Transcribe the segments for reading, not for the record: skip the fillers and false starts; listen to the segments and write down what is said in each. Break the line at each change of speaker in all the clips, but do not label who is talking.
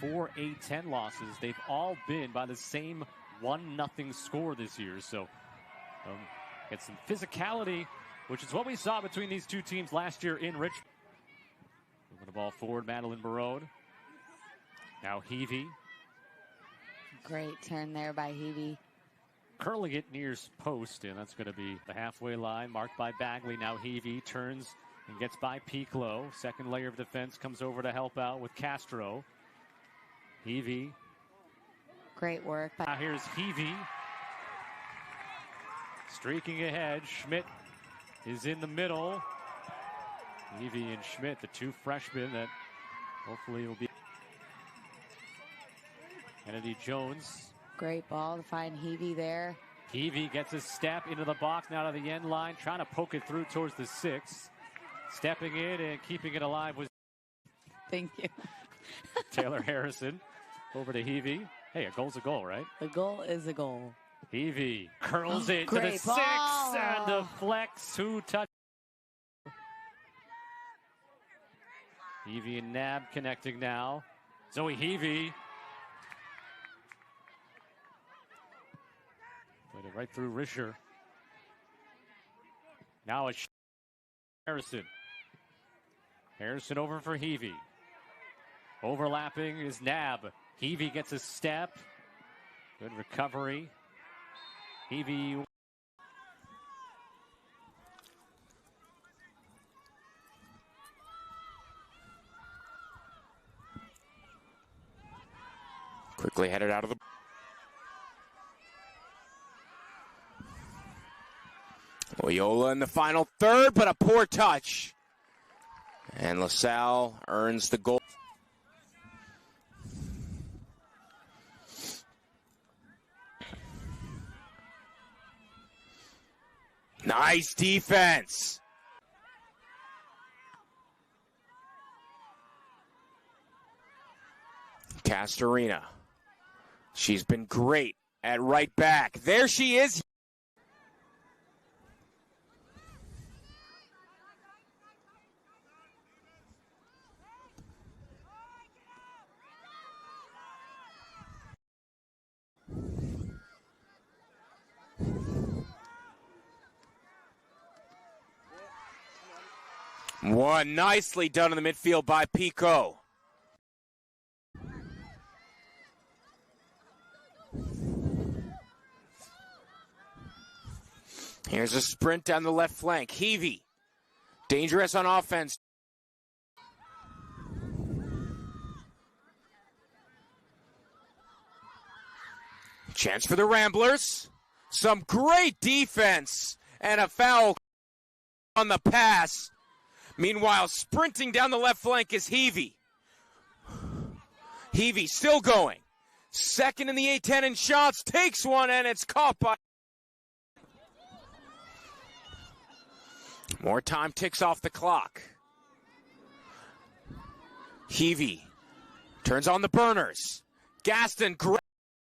4 A-10 losses. They've all been by the same 1-0 score this year. So get some physicality, which is what we saw between these two teams last year in Richmond. Moving the ball forward, Madeline Barode. Now Hevey.
Great turn there by Hevey.
Curling it near post, and that's going to be the halfway line, marked by Bagley. Now Hevey turns and gets by Piccolo. Second layer of defense comes over to help out with Castro. Hevey.
Great work.
Now here's Hevey. Streaking ahead. Schmidt is in the middle. Hevey and Schmidt, the two freshmen that hopefully will be. Kennedy Jones.
Great ball to find Hevey there.
Hevey gets his step into the box, now to the end line, trying to poke it through towards the 6. Stepping in and keeping it alive was
Thank you.
Taylor Harrison. Over to Hevey. Hey, a goal's a goal, right?
A goal is a goal.
Hevey curls it to the 6 and deflects. Who touched? Hevey and Nab connecting now. Zoe Hevey. Played it right through Risher. Now it's Harrison. Harrison over for Hevey. Overlapping is Nab. Hevey gets a step. Good recovery. Hevey.
Quickly headed out of the. Loyola in the final third, but a poor touch. And LaSalle earns the goal. Nice defense. Castorina. She's been great at right back. There she is. One nicely done in the midfield by Pico. Here's a sprint down the left flank. Hevey, dangerous on offense. Chance for the Ramblers. Some great defense and a foul on the pass. Meanwhile, sprinting down the left flank is Hevey. Hevey still going. Second in the A-10 in shots. Takes one, and it's caught by... More time ticks off the clock. Hevey turns on the burners. Gaston...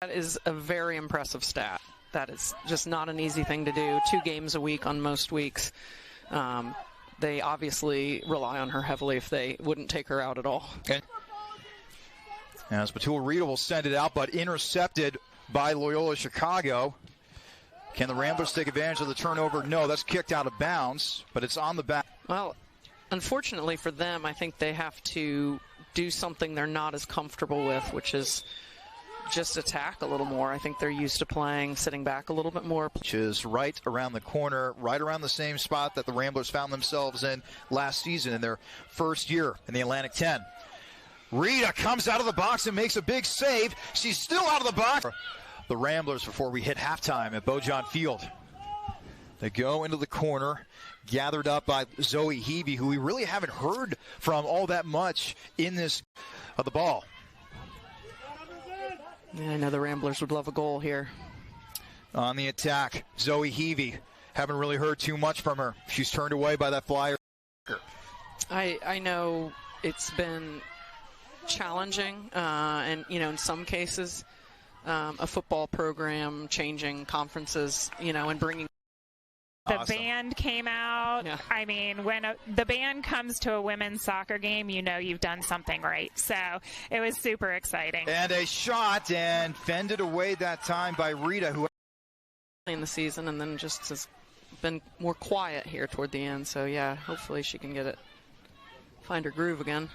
That is a very impressive stat. That is just not an easy thing to do. 2 games a week on most weeks. They obviously rely on her heavily if they wouldn't take her out at all.
Okay. As Batul Rita will send it out, but intercepted by Loyola Chicago. Can the Ramblers take advantage of the turnover? No, that's kicked out of bounds, but it's on the back.
Well, unfortunately for them, I think they have to do something they're not as comfortable with, which is just attack a little more. I think they're used to playing, sitting back a little bit more.
Which is right around the corner, right around the same spot that the Ramblers found themselves in last season in their first year in the Atlantic 10. Rita comes out of the box and makes a big save. She's still out of the box. The Ramblers before we hit halftime at Beaujon Field. They go into the corner, gathered up by Zoe Hevey, who we really haven't heard from all that much in this of the ball.
Yeah, I know the Ramblers would love a goal here.
On the attack, Zoe Hevey. Haven't really heard too much from her. She's turned away by that flyer.
I know it's been challenging, and in some cases, a football program changing conferences, and bringing
The
Awesome.
band came out.
Yeah.
I mean, when the band comes to a women's soccer game, you know you've done something right. So it was super exciting.
And a shot, and fended away that time by Rita, who
In the season, and then just has been more quiet here toward the end. So yeah, hopefully she can get it, find her groove again.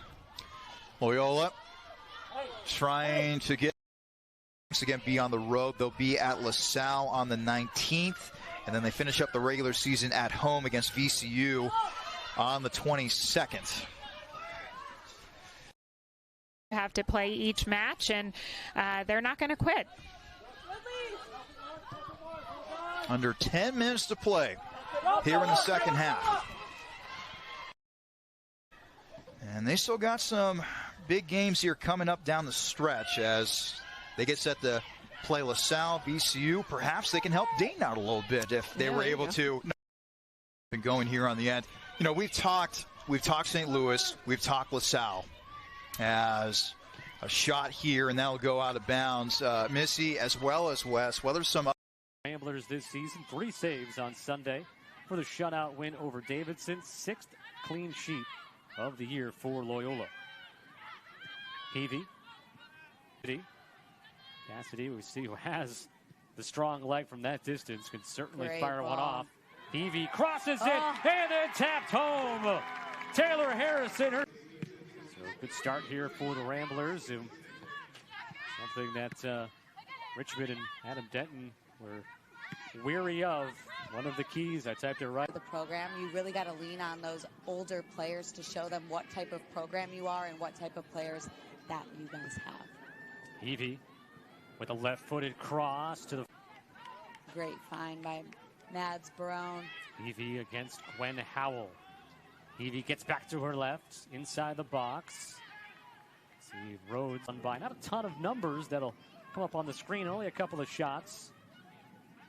Loyola trying to get again be on the road. They'll be at LaSalle on the 19th, and then they finish up the regular season at home against VCU on the 22nd.
Have to play each match, and they're not going to quit.
Under 10 minutes to play here in the second half. And they still got some big games here coming up down the stretch as they get set to play LaSalle, VCU. Perhaps they can help Dayton out a little bit if they were able to. Been going here on the end. You know, we've talked St. Louis, we've talked LaSalle as a shot here, and that'll go out of bounds. Missy, as well as Wes, whether some
Ramblers this season, 3 saves on Sunday for the shutout win over Davidson. 6th clean sheet of the year for Loyola. Hevey. Cassidy, we see who has the strong leg from that distance, can certainly
Great
fire
ball.
one off. Hevey crosses it and then tapped home. Taylor Harrison. So a good start here for the Ramblers. Something that Richmond and Adam Denton were weary of. One of the keys, I typed it right.
The program, you really got to lean on those older players to show them what type of program you are and what type of players that you guys have.
Hevey with a left-footed cross to the...
Great find by Mads Barone.
Hevey against Gwen Howell. Hevey gets back to her left, inside the box. See Rhodes on by. Not a ton of numbers that'll come up on the screen, only a couple of shots.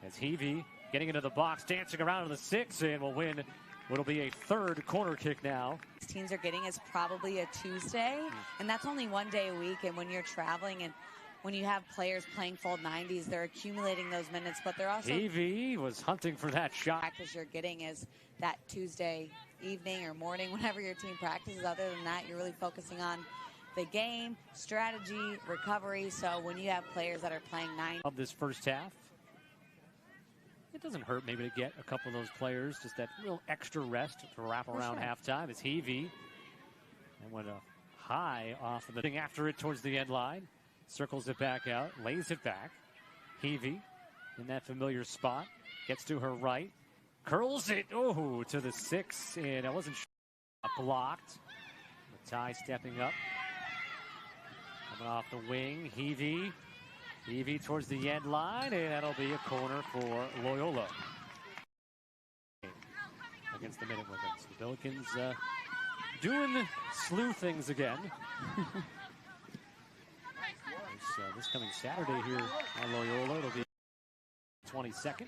As Hevey getting into the box, dancing around in the 6, and will win what'll be a 3rd corner kick now.
Teams are getting is probably a Tuesday, and that's only 1 day a week. And when you're traveling and when you have players playing full 90s, they're accumulating those minutes, but they're also...
Hevey was hunting for that shot.
Practice you're getting is that Tuesday evening or morning, whenever your team practices. Other than that, you're really focusing on the game, strategy, recovery. So when you have players that are playing 90
of this first half, it doesn't hurt maybe to get a couple of those players, just that real extra rest to wrap around halftime. It's Hevey and went high off of the thing after it towards the end line. Circles it back out, lays it back. Hevey in that familiar spot, gets to her right, curls it, to the 6, and I wasn't sure. Blocked. Matai stepping up. Coming off the wing, Hevey towards the end line, and that'll be a corner for Loyola against the Minutemen. So the Billikens doing slew things again. This coming Saturday here on Loyola, it'll be 22nd.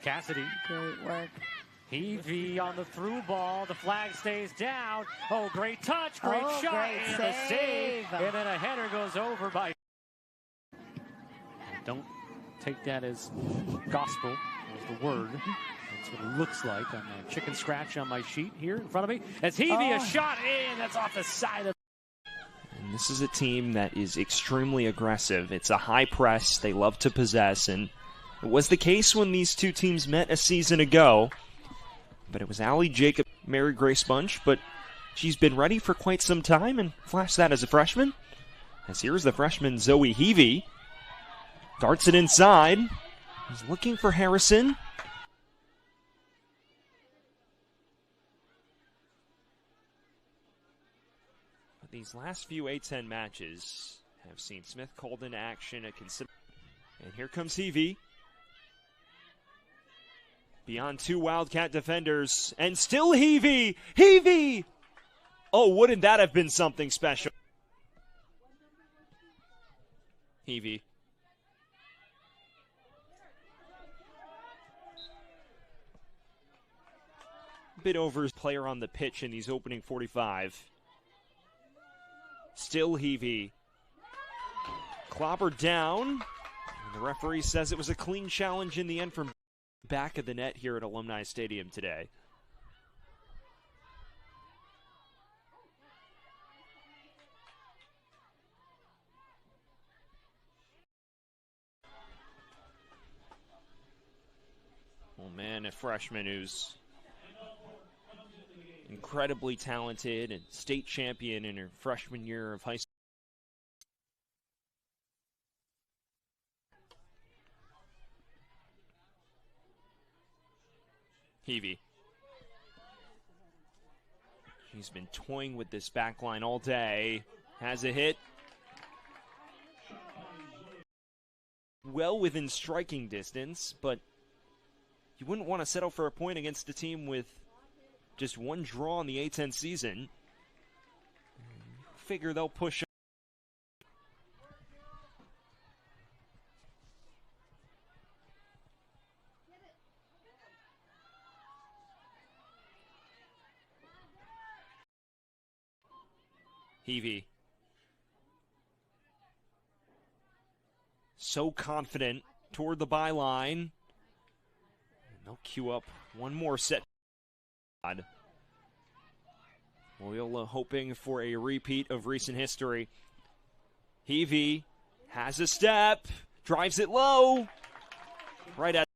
Cassidy.
Great work.
Hevey on the through ball. The flag stays down. Oh, great touch, great shot,
great
and
save.
a save. And then a header goes over by... Don't take that as gospel, as the word. That's what it looks like on my chicken scratch on my sheet here in front of me. As Hevey, a shot in, that's off the side of...
And this is a team that is extremely aggressive. It's a high press. They love to possess, and it was the case when these two teams met a season ago. But it was Allie Jacob, Mary Grace Bunch, but she's been ready for quite some time and flashed that as a freshman. As here's the freshman Zoe Hevey. Darts it inside. He's looking for Harrison. But these last few A-10 matches have seen Smith called into action a considerable. And here comes Hevey. Beyond 2 Wildcat defenders, and still Hevey! Hevey! Oh, wouldn't that have been something special? Hevey. A bit over his player on the pitch in these opening 45. Still Hevey. Clobbered down. And the referee says it was a clean challenge in the end from... back of the net here at Alumni Stadium today. Oh man, a freshman who's incredibly talented and state champion in her freshman year of high school. Hevey. She's been toying with this back line all day. Has a hit. Well within striking distance, but you wouldn't want to settle for a point against a team with just one draw in the A-10 season. Figure they'll push. Hevey. So confident toward the byline. And they'll queue up one more set. Loyola hoping for a repeat of recent history. Hevey has a step, drives it low. Right at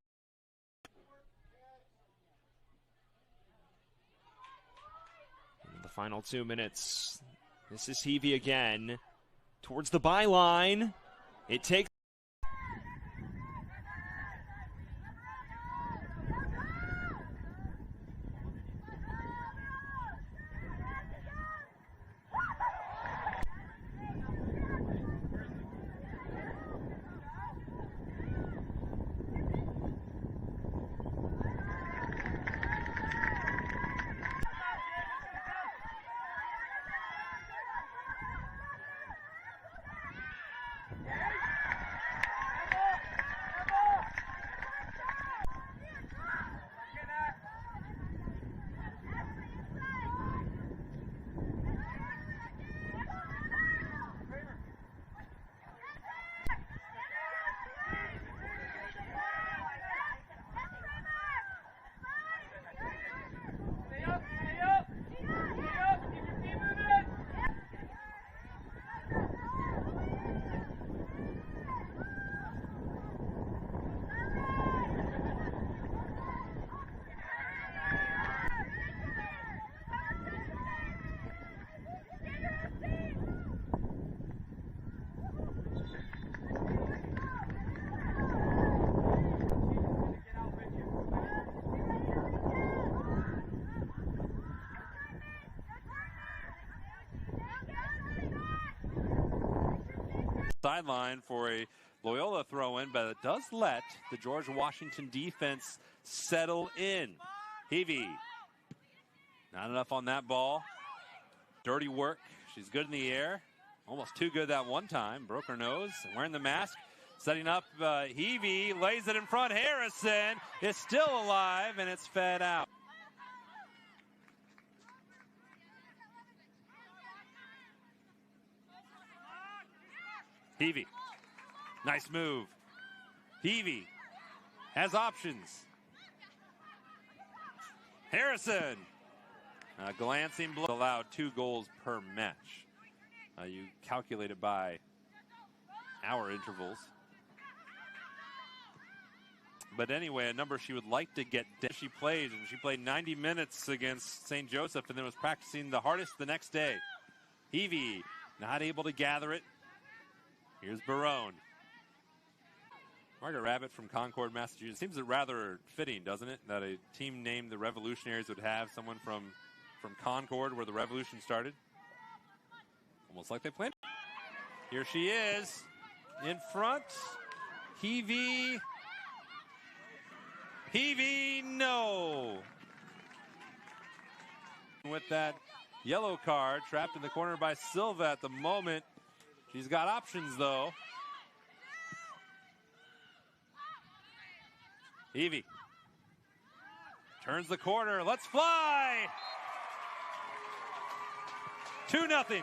the final 2 minutes. This is Hevey again. Towards the byline. It takes.
Sideline for a Loyola throw-in, but it does let the George Washington defense settle in. Hevey, not enough on that ball. Dirty work. She's good in the air. Almost too good that one time. Broke her nose. Wearing the mask. Setting up Hevey. Lays it in front. Harrison is still alive, and it's fed out. Hevey, nice move. Hevey has options. Harrison, glancing blow, allowed 2 goals per match. You calculate it by hour intervals. But anyway, a number she would like to get. She played 90 minutes against St. Joseph and then was practicing the hardest the next day. Hevey, not able to gather it. Here's Barone. Margaret Rabbit from Concord, Massachusetts. Seems rather fitting, doesn't it, that a team named the Revolutionaries would have someone from Concord, where the Revolution started. Almost like they planned. Here she is, in front. Hevey. Hevey, no. With that yellow card, trapped in the corner by Silva at the moment. She's got options, though. Hevey turns the corner. Let's fly! 2-0.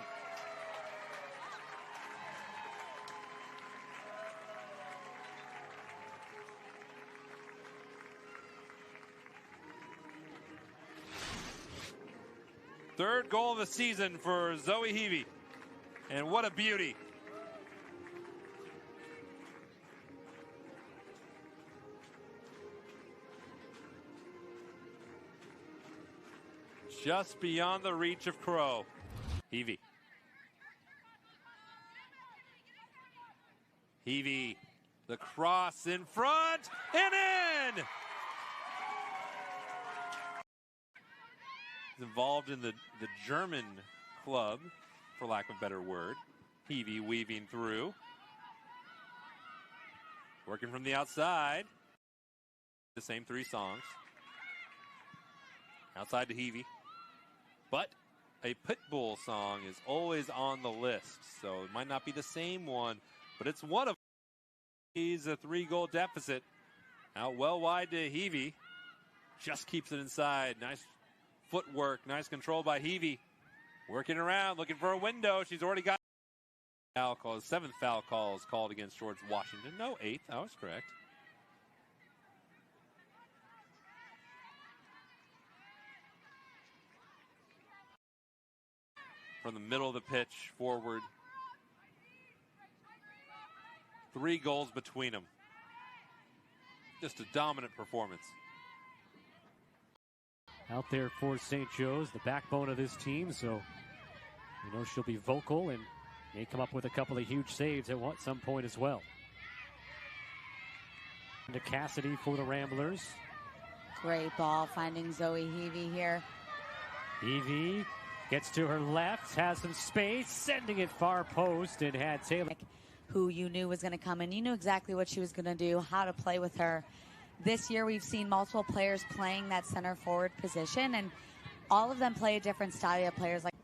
Third goal of the season for Zoe Hevey. And what a beauty. Just beyond the reach of Crow. Hevey. Hevey, the cross in front and in! He's involved in the German club, for lack of a better word. Hevey weaving through. Working from the outside. The same three songs. Outside to Hevey. But a Pitbull song is always on the list, so it might not be the same one, but it's one of them. He's a 3-goal deficit. Out well wide to Hevey. Just keeps it inside. Nice footwork, nice control by Hevey. Working around, looking for a window. She's already got foul calls. 7th foul call is called against George Washington. No, 8th. I was correct. From the middle of the pitch forward. 3 goals between them. Just a dominant performance.
Out there for St. Joe's, the backbone of this team, so you know she'll be vocal and may come up with a couple of huge saves at some point as well. To Cassidy for the Ramblers.
Great ball finding Zoe Hevey here.
Hevey gets to her left, has some space, sending it far post, and had Taylor,
who you knew was going to come in. You knew exactly what she was going to do, how to play with her. This year we've seen multiple players playing that center forward position, and all of them play a different style of players. Like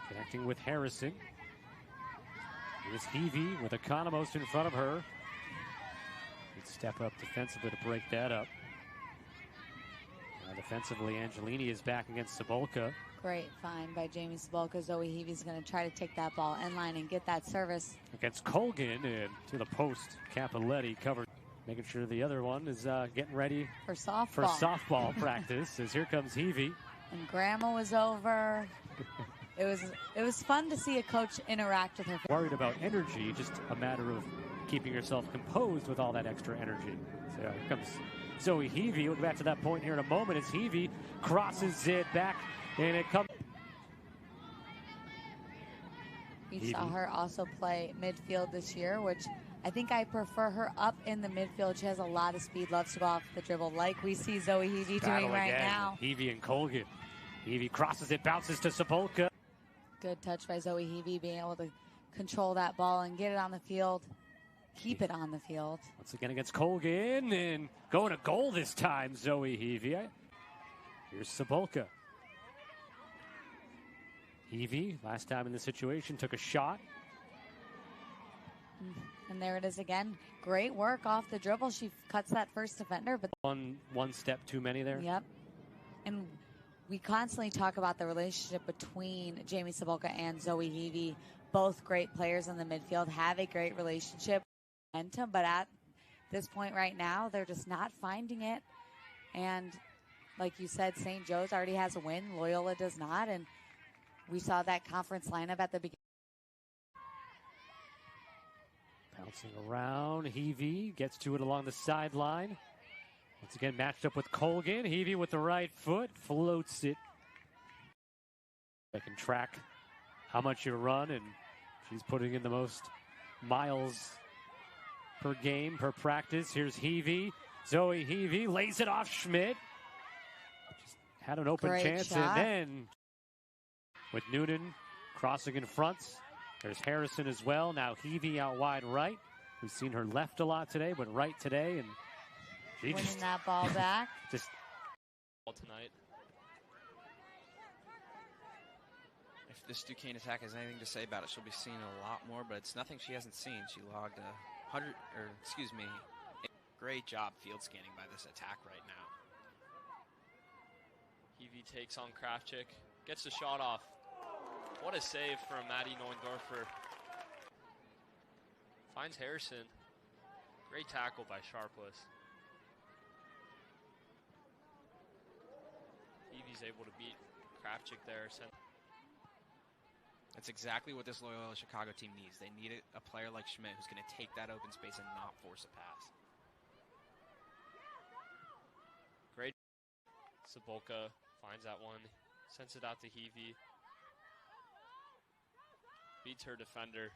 connecting with Harrison. Here's Hevey with Economos in front of her. Good step up defensively to break that up. Now defensively, Angelini is back against Cebulka.
Great find by Jamie Cebulka. Zoe Hevey's going to try to take that ball in line and get that service.
Against Colgan and to the post. Capoletti covered. Making sure the other one is getting ready
for softball.
For softball practice. As here comes Hevey.
And Grandma was over. It was fun to see a coach interact with her.
Worried about energy, just a matter of keeping yourself composed with all that extra energy. So here comes Zoe Hevey. We'll get back to that point here in a moment as Hevey crosses it back, and it comes.
We saw her also play midfield this year, which I think I prefer her up in the midfield. She has a lot of speed, loves to go off the dribble like we see Zoe Hevey doing right now.
Hevey and Colgan. Hevey crosses it, bounces to Cebulka.
Good touch by Zoe Hevey, being able to control that ball and get it on the field. Keep it on the field.
Once again against Colgan, and going to goal this time, Zoe Hevey. Here's Cebulka. Hevey, last time in the situation, took a shot.
And there it is again. Great work off the dribble. She cuts that first defender. But
one step too many there.
Yep. And we constantly talk about the relationship between Jamie Cebulka and Zoe Hevey. Both great players in the midfield, have a great relationship. But at this point right now, they're just not finding it. And like you said, St. Joe's already has a win. Loyola does not. And we saw that conference lineup at the beginning.
Bouncing around, Hevey gets to it along the sideline. Once again, matched up with Colgan. Hevey with the right foot, floats it. They can track how much you run, and she's putting in the most miles per game, per practice. Here's Hevey. Zoe Hevey lays it off Schmidt. Just had an open chance,
shot.
and then with Noonan crossing in front. There's Harrison as well. Now Hevey out wide right. We've seen her left a lot today, but right today, and she
winning
just
that ball back.
Just
tonight. If this Duquesne attack has anything to say about it, she'll be seeing a lot more, but it's nothing she hasn't seen. She logged a great job field scanning by this attack right now.
Hevey takes on Kravchik, gets the shot off. What a save from Maddie Neundorfer. Finds Harrison. Great tackle by Sharpless. Hevey's able to beat Kravchik there.
That's exactly what this Loyola Chicago team needs. They need a player like Schmidt who's going to take that open space and not force a pass.
Great. Sabolka finds that one, sends it out to Hevey. Beats her defender.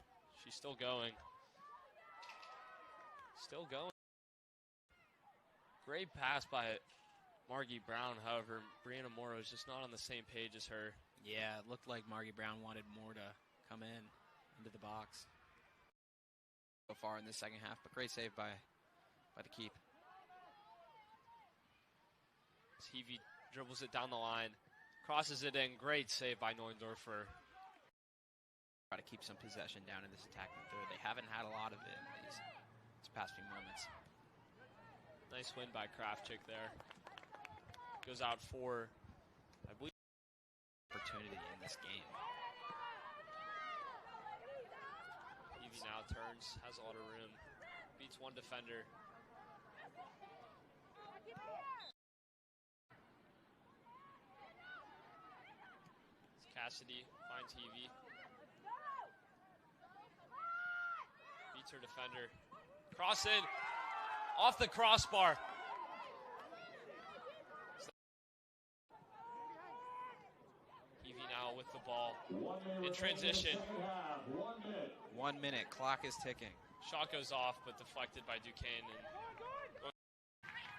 She's still going. Still going. Great pass by Margie Brown. However, Brianna Morrow is just not on the same page as her.
Yeah, it looked like Margie Brown wanted more to come into the box so far in the second half, but great save by the keep.
Hevey dribbles it down the line, crosses it in. Great save by Neundorfer.
Try to keep some possession down in this attacking third. They haven't had a lot of it in these past few moments.
Nice win by Kravchik there. Goes out for, I believe,
opportunity in this game.
Hevey now turns, has a lot of room, beats one defender. Cassidy finds Hevey. Beats her defender. Cross in, off the crossbar. Hevey now with the ball in transition.
1 minute, clock is ticking.
Shot goes off, but deflected by Duquesne.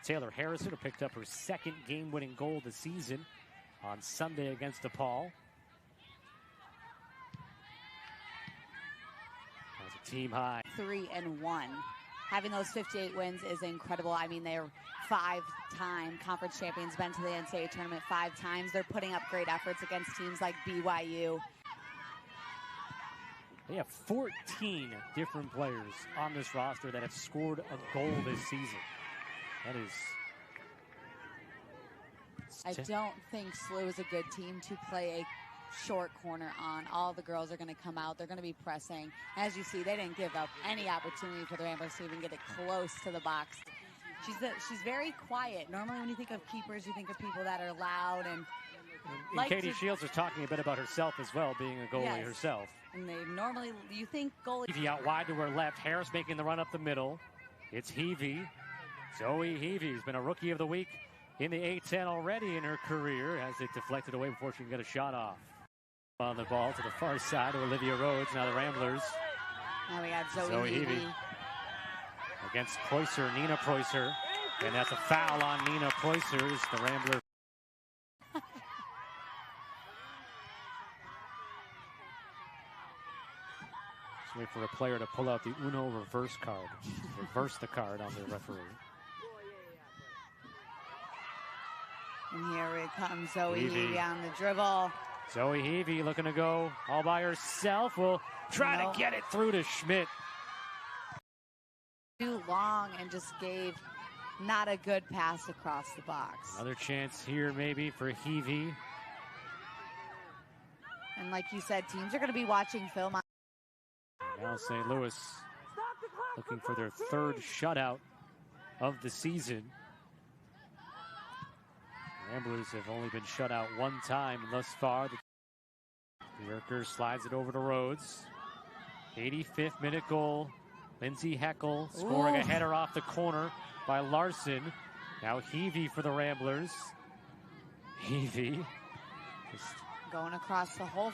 Taylor Harrison, who picked up her second game-winning goal this season on Sunday against DePaul. That's a team high.
3-1. Having those 58 wins is incredible. I mean, they're 5-time conference champions, been to the NCAA tournament 5 times. They're putting up great efforts against teams like BYU.
They have 14 different players on this roster that have scored a goal this season. That is...
I don't think SLU is a good team to play a short corner on. All the girls are going to come out. They're going to be pressing. As you see, they didn't give up any opportunity for the Ramblers to even get it close to the box. She's very quiet. Normally when you think of keepers, you think of people that are loud and like
Katie Shields is talking a bit about herself as well, being a goalie herself.
And they normally, you think goalie.
Hevey out wide to her left. Harris making the run up the middle. It's Hevey. Zoe Hevey has been a Rookie of the Week in the A-10 already in her career, as it deflected away before she can get a shot off. On the ball to the far side to Olivia Rhodes. Now the Ramblers.
Now we got Zoe Hevey
against Preußer, Nina Preußer. And that's a foul on Nina Preußer as the Ramblers. Just wait for a player to pull out the Uno reverse card. Reverse the card on the referee.
And here it comes, Zoe Hevey on the dribble.
Zoe Hevey looking to go all by herself. Will try to get it through to Schmidt.
Too long and just gave not a good pass across the box.
Another chance here maybe for Hevey.
And like you said, teams are going to be watching film.
Now St. Louis looking for their third shutout of the season. The Ramblers have only been shut out one time thus far. The Yerker slides it over to Rhodes. 85th minute goal. Lindsay Heckel scoring a header off the corner by Larson. Now Hevey for the Ramblers. Hevey just
going across the whole.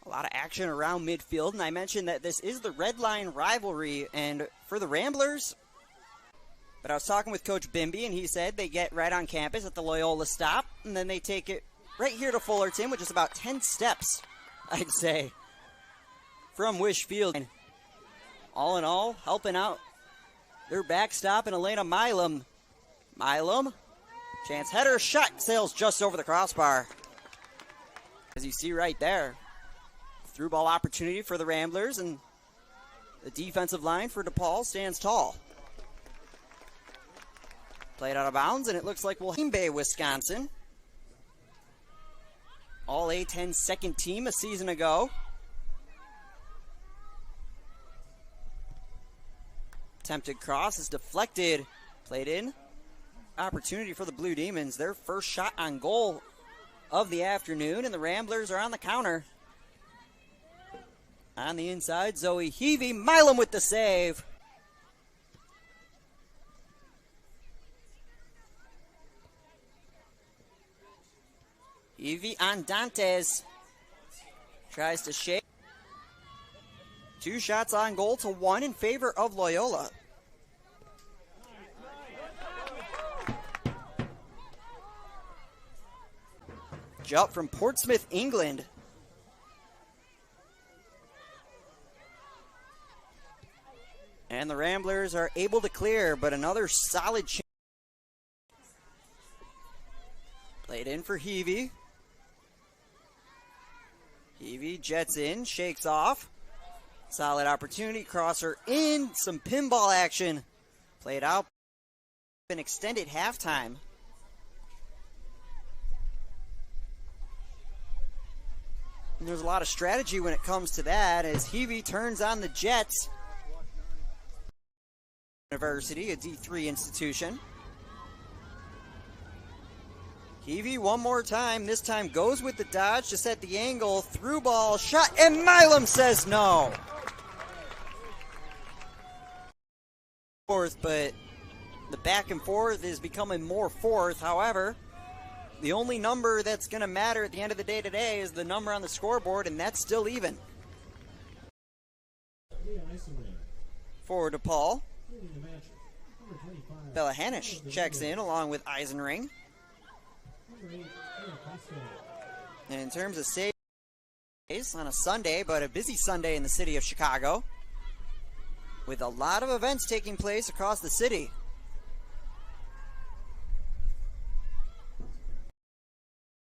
A lot of action around midfield, and I mentioned that this is the Red Line rivalry, and for the Ramblers, but I was talking with Coach Bimby, and he said they get right on campus at the Loyola stop, and then they take it right here to Fullerton, which is about 10 steps, I'd say, from Wish Field. And all in all, helping out their backstop and Elena Milam. Milam, chance header, shot, sails just over the crossbar. As you see right there. Through ball opportunity for the Ramblers, and the defensive line for DePaul stands tall. Played out of bounds, and it looks like Green Bay, Wisconsin. All A-10 second team a season ago. Attempted cross is deflected. Played in opportunity for the Blue Demons. Their first shot on goal of the afternoon, and the Ramblers are on the counter. On the inside, Zoe Hevey, Milam with the save. Hevey on Dantes. Tries to shake. 2 shots on goal to 1 in favor of Loyola. Jump from Portsmouth, England. And the Ramblers are able to clear, but another solid chance. Played in for Hevey. Hevey jets in, shakes off. Solid opportunity, crosser in, some pinball action. Played out, an extended halftime. And there's a lot of strategy when it comes to that as Hevey turns on the Jets. University, a D3 institution. Hevey one more time, this time goes with the dodge to set the angle, through ball, shot, and Milam says no. Fourth, but the back and forth is becoming more fourth. However, the only number that's going to matter at the end of the day today is the number on the scoreboard, and that's still even. Forward to Paul. Bella Hanisch checks in along with Eisenring. And in terms of saves on a Sunday, but a busy Sunday in the city of Chicago, with a lot of events taking place across the city.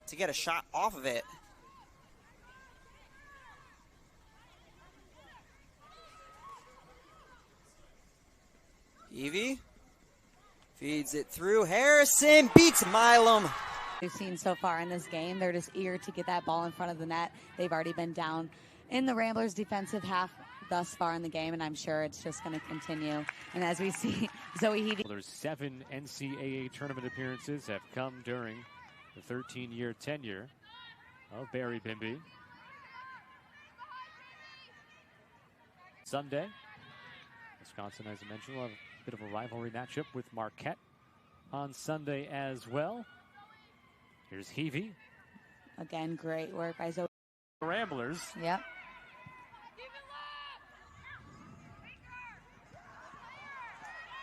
To get a shot off of it. Hevey feeds it through. Harrison beats Milam.
We've seen so far in this game, they're just eager to get that ball in front of the net. They've already been down in the Ramblers' defensive half thus far in the game, and I'm sure it's just going to continue. And as we see, Zoe Hevey.
There's 7 NCAA tournament appearances have come during the 13-year tenure of Barry Bimby. Sunday, Wisconsin, as I mentioned, will have a bit of a rivalry matchup with Marquette on Sunday as well. Here's Hevey.
Again, great work by Zoe.
Ramblers.
Yep.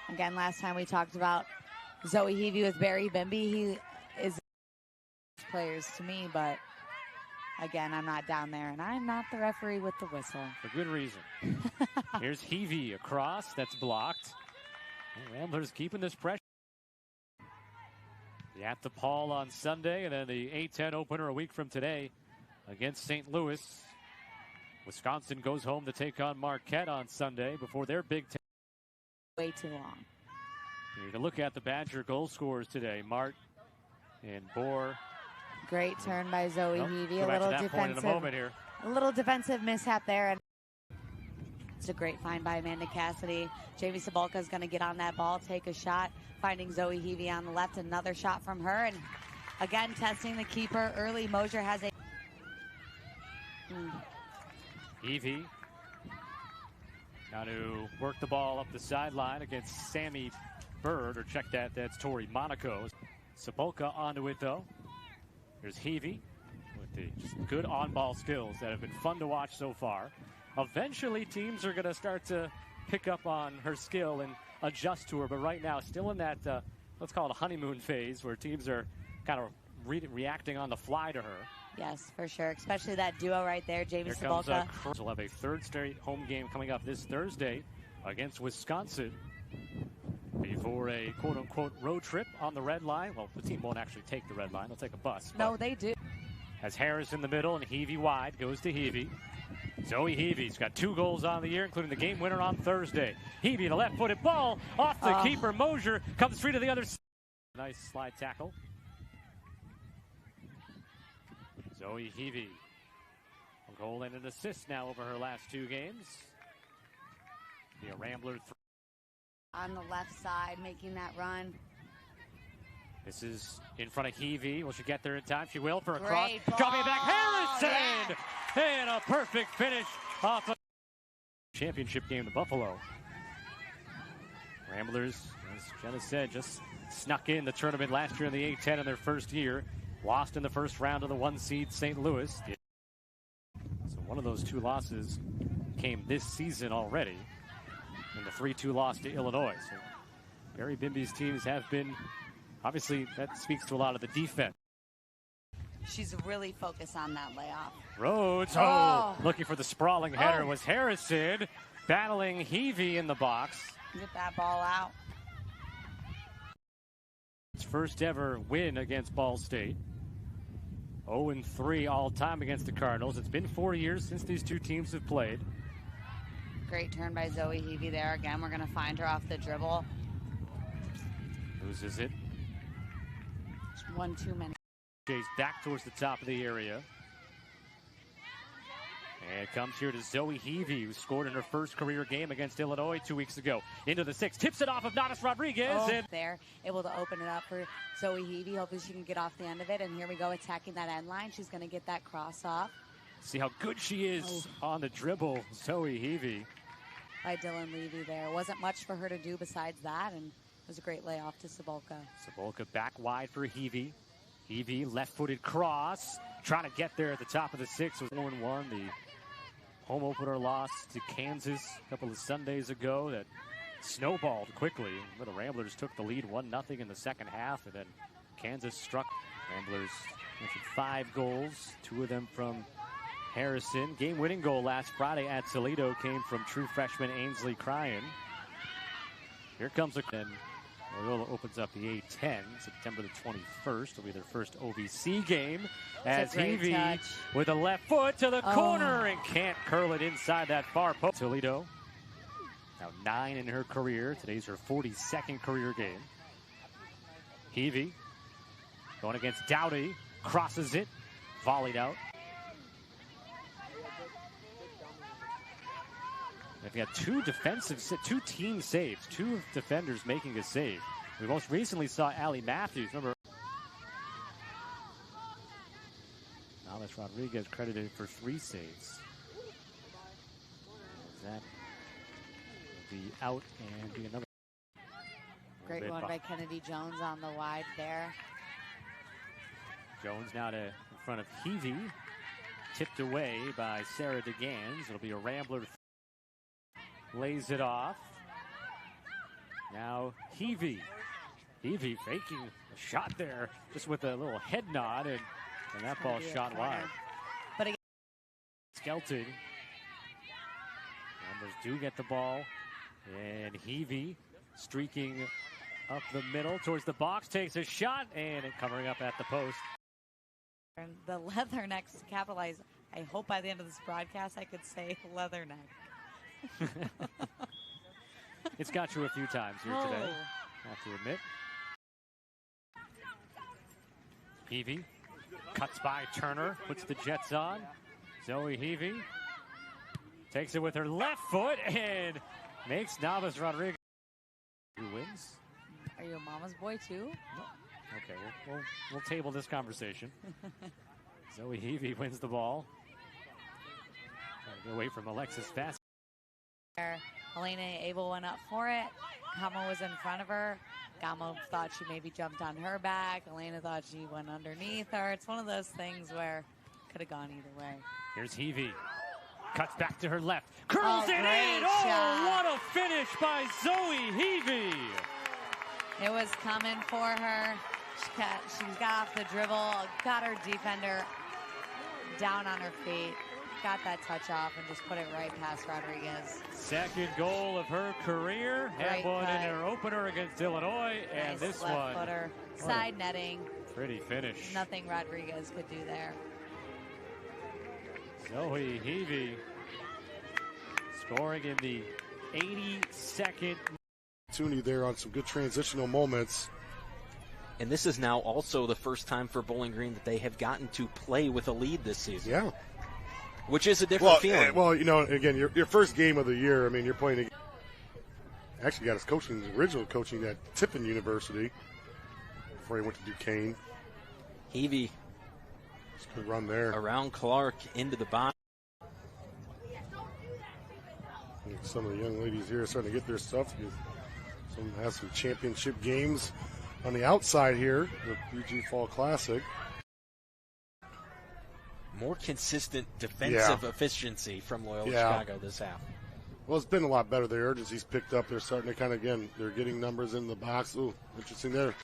Again, last time we talked about Zoe Hevey with Barry Bimby. He is players to me, but again, I'm not down there, and I'm not the referee with the whistle.
For good reason. Here's Hevey across. That's blocked. And Ramblers keeping this pressure. At the Paul on Sunday, and then the A-10 opener a week from today against St. Louis. Wisconsin goes home to take on Marquette on Sunday before their Big Ten.
Way too long.
You can look at the Badger goal scorers today. Mart and Bohr.
Great turn by Zoe Hevey.
A little defensive. In a moment here.
A little defensive mishap there, and it's a great find by Amanda Cassidy. Jamie Sabalka is going to get on that ball, take a shot, finding Zoe Hevey on the left. Another shot from her, and again testing the keeper early. Mosier has a
Hevey now to work the ball up the sideline against Sammy Bird, or check that, that's Tori Monaco. Sabalka onto it though. Here's Hevey with the just good on-ball skills that have been fun to watch so far. Eventually, teams are going to start to pick up on her skill and adjust to her, but right now, still in that, let's call it a honeymoon phase, where teams are kind of reacting on the fly to her.
Yes, for sure, especially that duo right there, Jamie Sabalka.
We'll have a third straight home game coming up this Thursday against Wisconsin before a quote-unquote road trip on the red line. Well, the team won't actually take the red line. They'll take a bus.
No, they do.
Has Harris in the middle and Hevey wide. Goes to Hevey. Zoe Hevey's got 2 goals on the year, including the game winner on Thursday. Hevey, the left-footed ball off the keeper. Mosier comes free to the other side. Nice slide tackle. Zoe Hevey, a goal and an assist now over her last 2 games. Be a Rambler
on the left side, making that run.
This is in front of Hevey. Will she get there in time? She will for a
Great
cross.
ball.
Dropping it back, Harrison!
Yeah.
And a perfect finish off a championship game to Buffalo. Ramblers, as Jenna said, just snuck in the tournament last year in the A-10 in their first year. Lost in the first round to the 1 seed St. Louis. So one of those 2 losses came this season already. And the 3-2 loss to Illinois. So Barry Bimby's teams have been, obviously that speaks to a lot of the defense.
She's really focused on that layoff.
Rhodes, looking for the sprawling header was Harrison, battling Hevey in the box.
Get that ball out.
Its first ever win against Ball State. 0-3 all time against the Cardinals. It's been 4 years since these 2 teams have played.
Great turn by Zoe Hevey there. Again, we're going to find her off the dribble.
Loses it.
One too many.
Chase back towards the top of the area. And it comes here to Zoe Hevey, who scored in her first career game against Illinois 2 weeks ago. Into the 6, tips it off of Natas Rodriguez. And
there, able to open it up for Zoe Hevey. Hopefully she can get off the end of it. And here we go, attacking that end line. She's going to get that cross off.
See how good she is on the dribble, Zoe Hevey.
By Dylan Levy there. Wasn't much for her to do besides that, and it was a great layoff to Cebulka.
Cebulka back wide for Hevey. Hevey, left-footed cross. Trying to get there at the top of the 6. Was 4-1. The home opener loss to Kansas a couple of Sundays ago that snowballed quickly. The Ramblers took the lead 1-0 in the second half, and then Kansas struck. Ramblers mentioned 5 goals, 2 of them from Harrison. Game-winning goal last Friday at Toledo came from true freshman Ainsley Cryan. Here comes and Loyola opens up the A-10 September the 21st. It'll be their first OVC game as Hevey with a left foot to the corner and can't curl it inside that far post. Toledo now 9 in her career. Today's her 42nd career game. Hevey going against Dowdy, crosses it, volleyed out. They've got 2 team saves, 2 defenders making a save. We most recently saw Allie Matthews. Remember, Natas Rodriguez credited for 3 saves. That will be out and be another.
Great one by Kennedy Jones on the wide there.
Jones now in front of Hevey. Tipped away by Sarah DeGans. It'll be a Rambler. Lays it off. Now Hevey. Hevey faking a shot there just with a little head nod, and that ball shot wide.
But again,
Skelton. Ramblers do get the ball, and Hevey streaking up the middle towards the box, takes a shot, and it covering up at the post.
And the Leathernecks to capitalize. I hope by the end of this broadcast I could say Leatherneck.
It's got you a few times here today, I have to admit. Hevey cuts by Turner, puts the Jets on. Zoe Hevey takes it with her left foot and makes Natas Rodriguez. Who wins?
Are you a mama's boy too?
No. Okay, we'll table this conversation. Zoe Hevey wins the ball. Trying to get away from Alexis Fast.
Elena Abel went up for it. Gamo was in front of her. Gamo thought she maybe jumped on her back. Elena thought she went underneath her. It's one of those things where it could have gone either way.
Here's Hevey. Cuts back to her left. Curls it in!
Shot.
What a finish by Zoe Hevey!
It was coming for her. She got off the dribble, got her defender down on her feet. Got that touch off and just put it right past Rodriguez.
Second goal of her career. Had one in her opener against Illinois, and
nice
this
left
one.
Footer. Side netting.
Pretty finish.
Nothing Rodriguez could do there.
Zoe Hevey scoring in the 82nd.
Opportunity there on some good transitional moments.
And this is now also the first time for Bowling Green that they have gotten to play with a lead this season.
Yeah.
Which is a different feeling.
Well, you know, again, your first game of the year, I mean, you're playing. Actually got his original coaching at Tiffin University. before he went to Duquesne.
Hevey.
Good run there.
Around Clark into the box.
Some of the young ladies here are starting to get their stuff. Some have some championship games on the outside here, the BG Fall Classic.
More consistent defensive efficiency from Loyola Chicago this half.
Well, it's been a lot better. The urgency's picked up. They're starting to kind of, again, they're getting numbers in the box. Ooh, interesting there.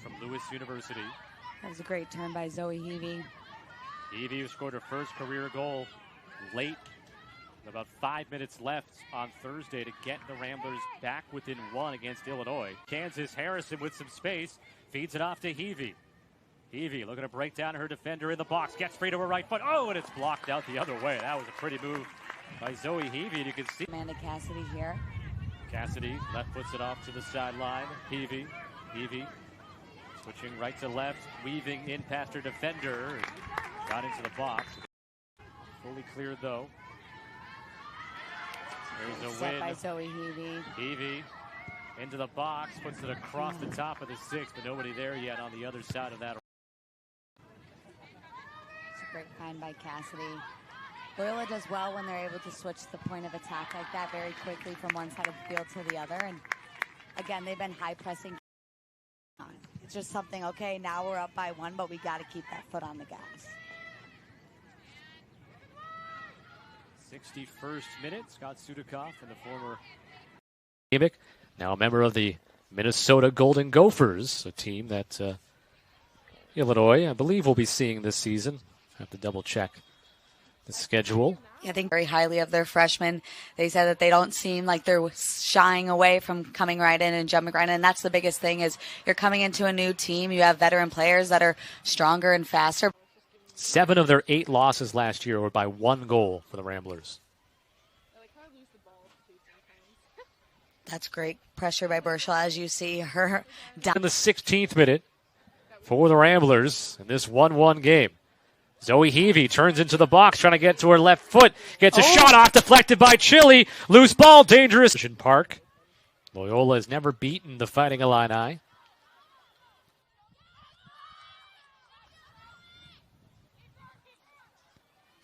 From Lewis University.
That was a great turn by Zoe Hevey.
Hevey, who scored her first career goal late, with about 5 minutes left on Thursday to get the Ramblers back within one against Illinois. Kansas Harrison with some space, feeds it off to Hevey. Hevey looking to break down her defender in the box, gets free to her right foot. Oh, and it's blocked out the other way. That was a pretty move by Zoe Hevey. You can see
Amanda Cassidy here.
Cassidy left puts it off to the sideline. Hevey switching right to left, weaving in past her defender. Got into the box. Fully cleared though. There's a
Set
win
by Zoe Hevey.
Hevey into the box, puts it across the top of the six, but nobody there yet on the other side of that.
It's a great find by Cassidy. Loyola does well when they're able to switch the point of attack like that very quickly from one side of the field to the other. And again, they've been high pressing. It's just something, okay, now we're up by 1, but we got to keep that foot on the gas.
61st minute, Scott Sudikoff and the former Hevey, now a member of the Minnesota Golden Gophers, a team that Illinois, I believe, will be seeing this season. I have to double check the schedule.
I think very highly of their freshmen. They said that they don't seem like they're shying away from coming right in and jumping right in. And that's the biggest thing is you're coming into a new team. You have veteran players that are stronger and faster.
7 of their 8 losses last year were by 1 goal for the Ramblers.
That's great pressure by Burchell as you see her down.
In the 16th minute for the Ramblers in this 1-1 game. Zoe Hevey turns into the box, trying to get to her left foot. Gets a shot off, deflected by Chile. Loose ball, dangerous. Park. Loyola has never beaten the Fighting Illini.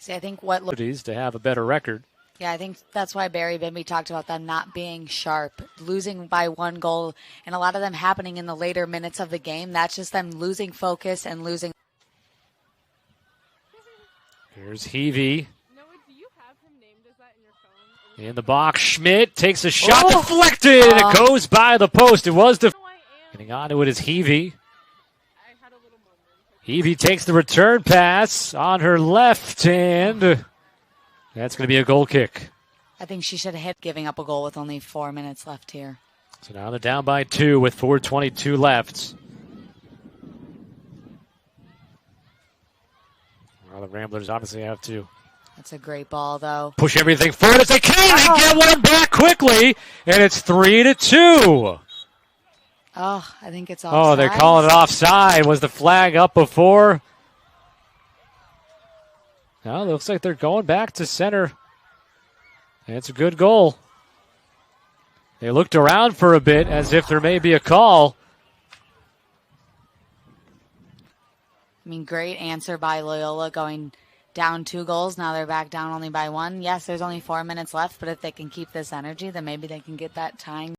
See, I think what
to have a better record.
Yeah, I think that's why Barry Bimby talked about them not being sharp, losing by 1 goal, and a lot of them happening in the later minutes of the game. That's just them losing focus and losing.
Here's Hevey. In the box, Schmidt takes a shot, deflected, and it goes by the post. It was getting onto it is Hevey. Hevey takes the return pass on her left, and that's going to be a goal kick.
I think she should have hit giving up a goal with only 4 minutes left here.
So now they're down by 2 with 4:22 left. Well, the Ramblers obviously have to.
That's a great ball, though.
Push everything forward as they can. They get one back quickly, and it's 3-2.
Oh, I think it's offside.
Oh, they're calling it offside. Was the flag up before? Now it looks like they're going back to center. And it's a good goal. They looked around for a bit as if there may be a call.
I mean, great answer by Loyola going down 2 goals. Now they're back down only by 1. Yes, there's only 4 minutes left, but if they can keep this energy, then maybe they can get that tying.